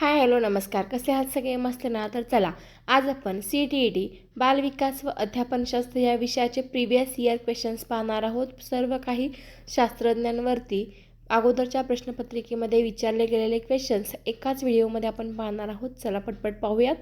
Hi hello नमस्कार. कसे आहात सगळे? मस्त ना? तर चला आज आपण CTET बालविकास व अध्यापनशास्त्र या विषयाचे प्रिव्हियस इयर क्वेश्चन्स पाहणार आहोत. सर्व काही शास्त्रज्ञांवरती अगोदरच्या प्रश्नपत्रिकेमध्ये विचारले गेलेले क्वेश्चन्स एकाच व्हिडिओमध्ये आपण पाहणार आहोत. चला पटपट पाहूयात.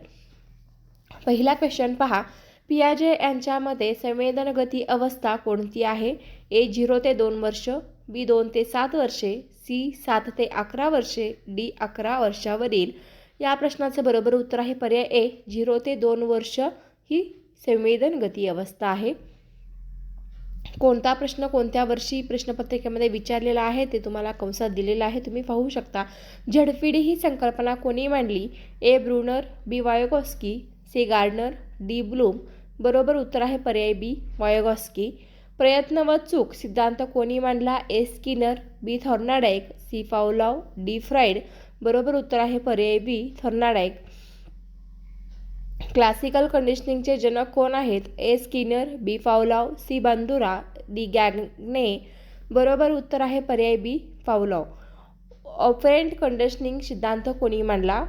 पहिला क्वेश्चन पहा. पियाजे यांच्या मते संवेदन गती अवस्था कोणती आहे? A 0 ते 2 वर्ष, B 2 ते 7 वर्षे, C 7 ते 11 वर्षे, D 11 वर्षावरील. या प्रश्नाचं बरोबर उत्तर आहे पर्याय A 0 ते 2 वर्ष ही संवेदन गती अवस्था आहे. कोणता प्रश्न कोणत्या वर्षी प्रश्नपत्रिकेमध्ये विचारलेला आहे ते तुम्हाला कंसात दिलेलं आहे, तुम्ही पाहू शकता. झडपिडी ही संकल्पना कोणी मांडली? A Bruner, B Vygotsky, C Gardner, D Bloom. बरोबर उत्तर आहे पर्याय B वायोगॉस्की. प्रयत्न व चूक सिद्धांत कोणी मांडला? A Skinner, B थॉर्नाडाईक, C Pavlov, D fried. बरोबर उत्तर आहे पर्याय B थॉर्नाडाईक. क्लासिकल कंडिशनिंगचे जनक कोण आहेत? A Skinner, B Pavlov, C Bandura, D Gagne. बरोबर उत्तर आहे पर्याय B पावलॉव. ऑपरेंट कंडिशनिंग सिद्धांत कोणी मांडला?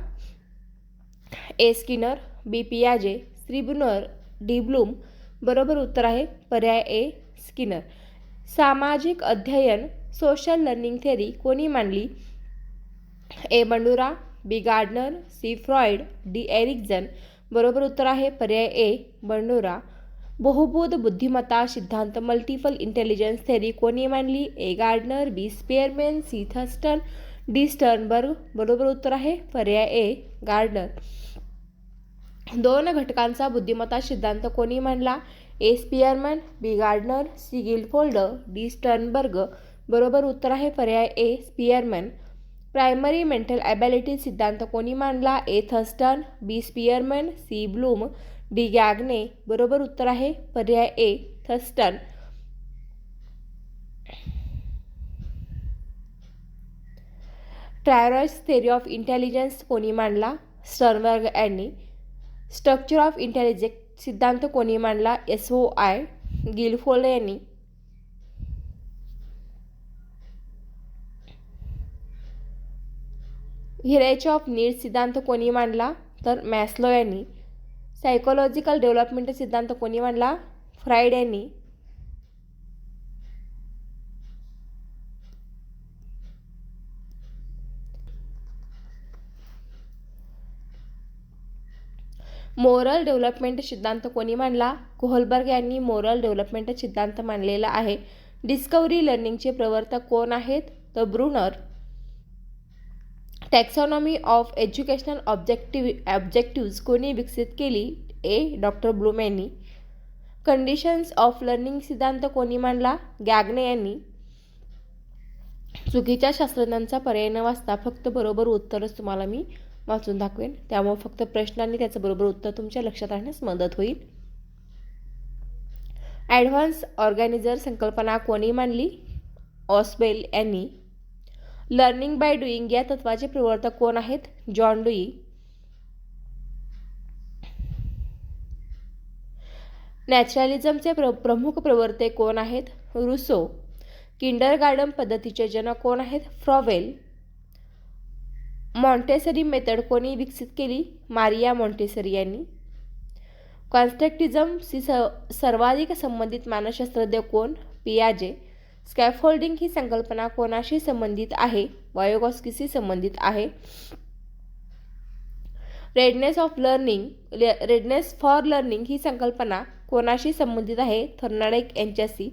A Skinner, B पियाजे, C Bruner, D Bloom. बरोबर उत्तर आहे पर्याय A स्किनर. सामाजिक अध्ययन सोशल लर्निंग थेअरी कोणी मांडली? A Bandura, B Gardner, C Freud, D Erikson. बरोबर उत्तर आहे पर्याय A बंडुरा. बहुभूत बुद्धिमत्ता सिद्धांत मल्टिपल इंटेलिजन्स थेअरी कोणी मांडली? A Gardner, B Spearman, C Thurstone, D Sternberg. बरोबर उत्तर आहे पर्याय A गार्डनर. दोन घटकांचा बुद्धिमत्ता सिद्धांत कोणी मांडला? A Spearman, B Gardner, C Guilford, D Sternberg. बरोबर उत्तर आहे पर्याय A Spearman. Primary mental ability सिद्धांत कोणी मांडला? A Thurstone, B Spearman, C Bloom, D Gagne. बरोबर उत्तर आहे पर्याय A थर्स्टन. ट्रायरॉइड्स थेअरी ऑफ इंटेलिजन्स कोणी मांडला? स्टर्नबर्ग यांनी. स्ट्रक्चर ऑफ इंटेलिजन्स सिद्धांत कोणी मांडला? SOI गिलफोल्ड यांनी. हिरेच ऑफ नीड्स सिद्धांत कोणी मांडला? तर मॅस्लो यांनी. सायकोलॉजिकल डेव्हलपमेंट सिद्धांत कोणी मांडला? फ्राईड यांनी. मोरल डेव्हलपमेंट सिद्धांत कोणी मांडला? कोहलबर्ग यांनी मोरल डेव्हलपमेंट सिद्धांत मांडलेला आहे. डिस्कव्हरी लर्निंगचे प्रवर्तक कोण आहेत? तर Bruner. Taxonomy of educational objectives कोणी विकसित केली? A डॉक्टर ब्लूम यांनी. कंडिशन्स ऑफ लर्निंग सिद्धांत कोणी मांडला? गॅग्ने यांनी. चुकीच्या शास्त्रज्ञांचा पर्याय न वाचता फक्त बरोबर उत्तरच तुम्हाला मी वाचून दाखवेन, त्यामुळे फक्त प्रश्न आणि त्याचं बरोबर उत्तर तुमच्या लक्षात राहण्यास मदत होईल. ॲडव्हान्स ऑर्गॅनिझर संकल्पना कोणी मांडली? ऑस्बेल यांनी. लर्निंग बाय डुईंग या तत्वाचे प्रवर्तक कोण आहेत? John dewy. नॅचरलिझमचे प्रमुख प्रवर्तक कोण आहेत? रुसो. किंडरगार्टन पद्धतीचे जनक कोण आहेत? फ्रॉवेल. मॉन्टेसरी मेथड कोणी विकसित केली? मारिया मॉन्टेसरी यांनी. कॉन्स्ट्रक्टिझमशी सर्वाधिक संबंधित मानसशास्त्रज्ञ कोण? पियाजे. स्कॅफोल्डिंग ही संकल्पना कोणाशी संबंधित आहे? वायोगॉस्कीशी संबंधित आहे. रेडनेस फॉर लर्निंग ही संकल्पना कोणाशी संबंधित आहे? थॉर्नाडाईक यांच्याशी.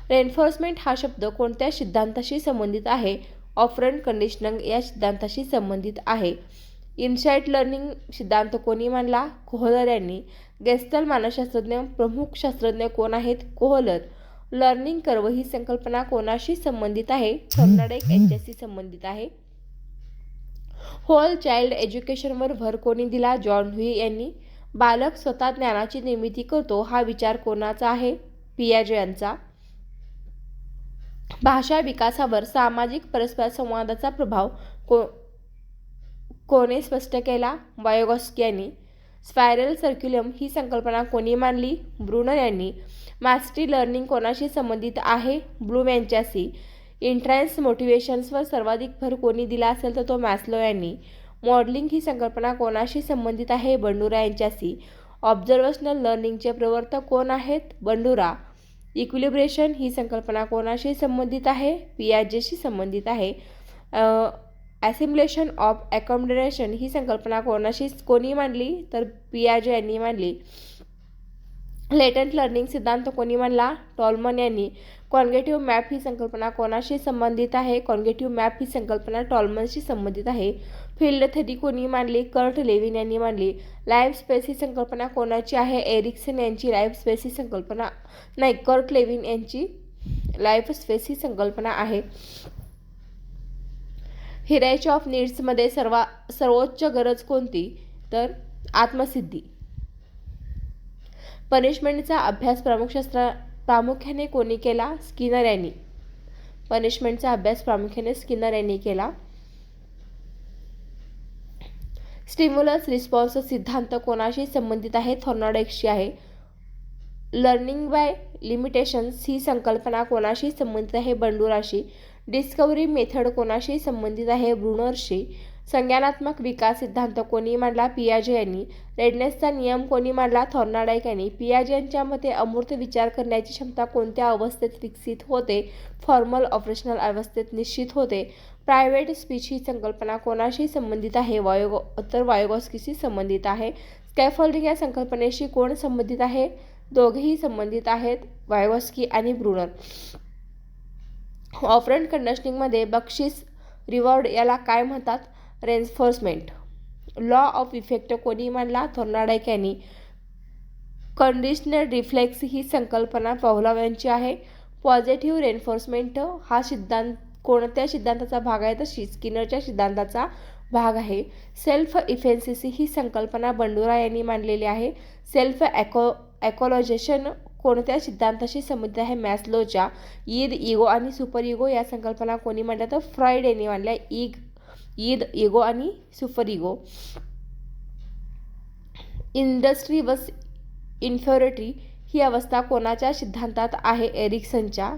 रेन्फोर्समेंट हा शब्द कोणत्या सिद्धांताशी संबंधित आहे? ऑपरंट कंडिशनिंग या सिद्धांताशी संबंधित आहे. इनसाइट लर्निंग सिद्धांत कोणी मांडला? कोहलर यांनी. गेस्टल मानसशास्त्रज्ञ प्रमुख शास्त्रज्ञ कोण आहेत? कोहलर. लर्निंग कर्व ही संकल्पना कोणाशी संबंधित आहे? थॉर्नाडाईक यांच्याशी संबंधित आहे. होल चाइल्ड एज्युकेशनवर भर कोणी दिला? जॉन ड्यूई यांनी. बालक स्वतः ज्ञानाची निर्मिती करतो हा विचार कोणाचा आहे? पियाजे यांचा. भाषा विकासावर सामाजिक परस्पर संवादाचा प्रभाव कोणी स्पष्ट केला? वायोगॉस्की यांनी. स्पायरल सर्क्युलम ही संकल्पना कोणी मांडली? ब्रुनर यांनी. मास्टरी लर्निंग कोणाशी संबंधित आहे? ब्लूम यांच्याशी. इंट्रन्स मोटिवेशन्सवर सर्वाधिक भर कोणी दिला असेल तर तो मॅस्लो यांनी. मॉडेलिंग ही संकल्पना कोणाशी संबंधित आहे? बंडुरा यांच्याशी. ऑब्झर्वेशनल लर्निंगचे प्रवर्तक कोण आहेत? बंडुरा. इक्विलिब्रेशन ही संकल्पना कोणाशी संबंधित आहे? पियाजेशी संबंधित आहे. ॲसिम्युलेशन ऑफ अकॉमोडेशन ही संकल्पना कोणी मांडली? तर पियाजे यांनी मांडली. लेटंट लर्निंग सिद्धांत कोणी मांडला? टॉलमन यांनी. कॉन्गेटिव्ह मॅप ही संकल्पना कोणाशी संबंधित आहे? कॉन्गेटिव्ह मॅप ही संकल्पना टॉलमनशी संबंधित आहे. फील्ड थेरी कोणी मांडली? कर्ट लेविन यांनी मांडली. लाईफ स्पेस ही संकल्पना कोणाची आहे? एरिक्सन यांची लाईफ स्पेस ही संकल्पना कर्ट लेविन यांची लाईफ स्पेस ही संकल्पना आहे. हिराची ऑफ नीड्समध्ये सर्वोच्च गरज कोणती? तर आत्मसिद्धी. पनिशमेंटचा अभ्यास प्रामुख्याने कोणी केला? स्किनर यांनी. पनिशमेंटचा अभ्यास प्रामुख्याने स्किनर यांनी केला. स्टिम्युलस रिस्पॉन्स सिद्धांत कोणाशी संबंधित आहे? थॉर्नडाईकशी आहे. लर्निंग बाय लिमिटेशन्स ही संकल्पना कोणाशी संबंधित आहे? बंडुराशी. डिस्कव्हरी मेथड कोणाशी संबंधित आहे? ब्रुनरशी. संज्ञानात्मक विकास सिद्धांत कोणी मांडला? पियाजे यांनी. रेडनेसचा नियम कोणी मांडला? थॉर्नडाईक यांनी. पियाजे यांच्या मते अमूर्त विचार करण्याची क्षमता कोणत्या अवस्थेत विकसित होते? फॉर्मल ऑपरेशनल अवस्थेत निश्चित होते. प्रायव्हेट स्पीच ही संकल्पना कोणाशी संबंधित आहे? वायोगॉस्कीशी संबंधित आहे. स्कॅफोल्डिंग या संकल्पनेशी कोण संबंधित आहे? दोघेही संबंधित आहेत, वायोगॉस्की आणि ब्रुनर. ऑपरंट कंडिशनिंगमध्ये बक्षीस रिवॉर्ड याला काय म्हणतात? रेन्फोर्समेंट. लॉ ऑफ इफेक्ट कोणी मांडला? थॉर्नडाईक यांनी. कंडिशनल रिफ्लेक्स ही संकल्पना पव्लोव यांची आहे. पॉझिटिव्ह रेन्फोर्समेंट हा सिद्धांत कोणत्या सिद्धांताचा भाग आहे? तर स्किनरच्या सिद्धांताचा भाग आहे. सेल्फ इफेन्सिस ही संकल्पना बंडुरा यांनी मांडलेली आहे. सेल्फ ॲक्युलायझेशन कोणत्या सिद्धांताशी संबंधित आहे? मॅस्लोच्या. ईद, इगो आणि सुपर इगो या संकल्पना कोणी मांडल्या? तर फ्रॉइड यांनी मांडल्या. ईद, इगो आणि सुपर इगो. इंडस्ट्री वस इन्फेरिटी ही अवस्था कोणाच्या सिद्धांतात आहे? एरिक्सनच्या.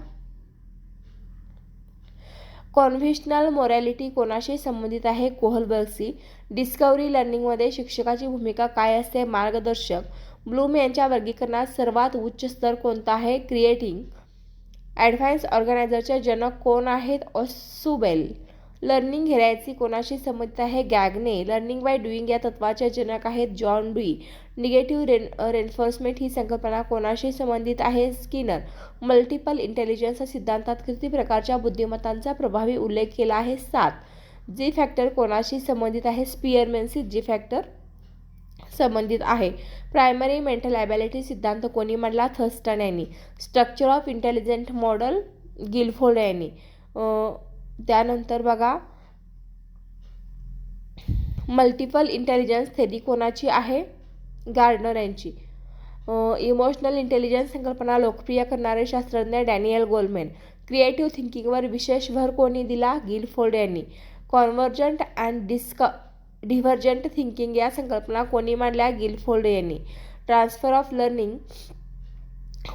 कॉन्व्हेन्शनल मोरॅलिटी कोणाशी संबंधित आहे? कोहलबर्गशी. डिस्कव्हरी लर्निंगमध्ये शिक्षकाची भूमिका काय असते? मार्गदर्शक. ब्लूम यांच्या वर्गीकरणात सर्वात उच्च स्तर कोणता आहे? क्रिएटिंग. ॲडव्हान्स ऑर्गनायझरचे जनक कोण आहेत? ऑसुबेल. लर्निंग हिराची कोणाशी संबंधित आहे? गॅगने. लर्निंग बाय डुईंग या तत्वाचे जनक आहेत जॉन डुई. निगेटिव्ह रेन्फोर्समेंट ही संकल्पना कोणाशी संबंधित आहे? स्किनर. मल्टिपल इंटेलिजन्स सिद्धांतात किती प्रकारच्या बुद्धिमत्तांचा प्रभावी उल्लेख केला आहे? 7. जी फॅक्टर कोणाशी संबंधित आहे? स्पिअरमॅनशी जी फॅक्टर संबंधित आहे. प्रायमरी मेंटल ॲबिलिटी सिद्धांत कोणी मांडला? थर्स्टन यांनी. Structure of intelligent model Guilford यांनी. त्यानंतर बघा, मल्टिपल इंटेलिजन्स थेरी कोणाची आहे? गार्डनर यांची. इमोशनल इंटेलिजन्स संकल्पना लोकप्रिय करणारे शास्त्रज्ञ डॅनियल गोलमॅन. क्रिएटिव्ह थिंकिंगवर विशेष भर कोणी दिला? गिलफोर्ड यांनी. कॉन्व्हर्जंट अँड डिव्हर्जंट थिंकिंग या संकल्पना कोणी मांडल्या? गिलफोर्ड यांनी. ट्रान्सफर ऑफ लर्निंग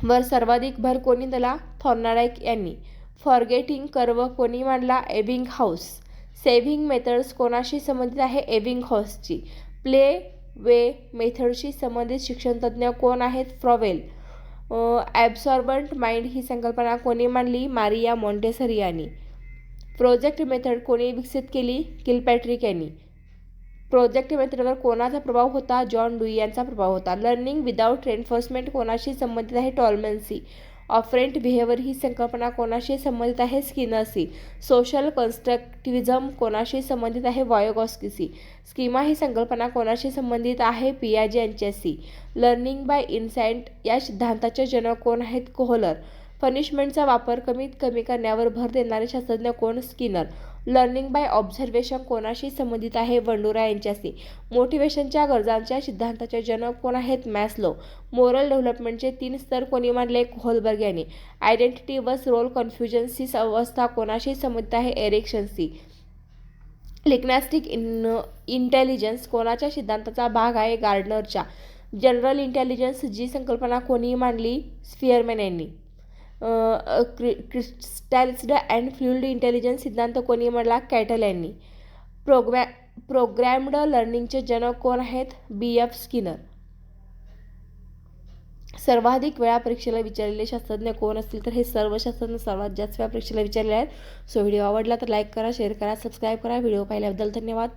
वर सर्वाधिक भर कोणी दिला? थॉर्नडाईक यांनी. फॉरगेटिंग कर्व कोणी मांडला? एबिंगहाऊस. सेव्हिंग मेथड्स कोणाशी संबंधित आहे? एबिंगहाऊसची. प्ले वे मेथडशी संबंधित शिक्षणतज्ज्ञ कोण आहेत? फ्रॉवेल. ॲब्सॉर्बंट माइंड ही संकल्पना कोणी मांडली? मारिया मॉन्टेसरी यांनी. प्रोजेक्ट मेथड कोणी विकसित केली? किलपॅट्रिक यांनी. प्रोजेक्ट मेथडवर कोणाचा प्रभाव होता? जॉन डुई यांचा प्रभाव होता. लर्निंग विदाउट रेन्फोर्समेंट कोणाशी संबंधित आहे? टॉलमनशी. ऑपरेंट बिहेवियर ही संकल्पना कोणाशी संबंधित आहे? स्किनरशी. सोशल कन्स्ट्रक्टिव्हिझम कोणाशी संबंधित आहे? वायोगॉस्कीशी. स्कीमा ही संकल्पना कोणाशी संबंधित आहे? पियाजे यांच्याशी. लर्निंग बाय इन्साइट या सिद्धांताचे जनक कोण आहेत? कोहलर. पनिशमेंटचा वापर कमीत कमी करण्यावर भर देणारे शास्त्रज्ञ कोण? स्किनर. लर्निंग बाय ऑब्झर्वेशन कोणाशी संबंधित आहे? बंडुरा यांच्याशी. मोटिवेशनच्या गरजांच्या सिद्धांताचे जनक कोण आहेत? मॅस्लो. मोरल डेव्हलपमेंटचे 3 स्तर कोणी मांडले? कोहलबर्ग यांनी. आयडेंटिटी वस रोल कन्फ्युजन्स ही अवस्था कोणाशी संबंधित आहे? एरिक्सनशी. लिग्नास्टिक इंटेलिजन्स कोणाच्या सिद्धांताचा भाग आहे? गार्डनरच्या. जनरल इंटेलिजन्स जी संकल्पना कोणी मांडली? स्पिअरमॅन यांनी. क्रिस्टलाइज्ड अँड फ्लुइड इंटेलिजन्स सिद्धांत कोणी मांडला? कॅटल यांनी. प्रोग्रॅम्ड लर्निंगचे जनक कोण आहेत? B.F. स्किनर. सर्वाधिक वेळा परीक्षेला विचारलेले शास्त्रज्ञ कोण असतील? तर हे सर्व शास्त्रज्ञ सर्वात जास्त वेळा परीक्षेला विचारले आहेत. सो व्हिडिओ आवडला तर लाईक करा, शेअर करा, सबस्क्राईब करा. व्हिडिओ पाहिल्याबद्दल धन्यवाद.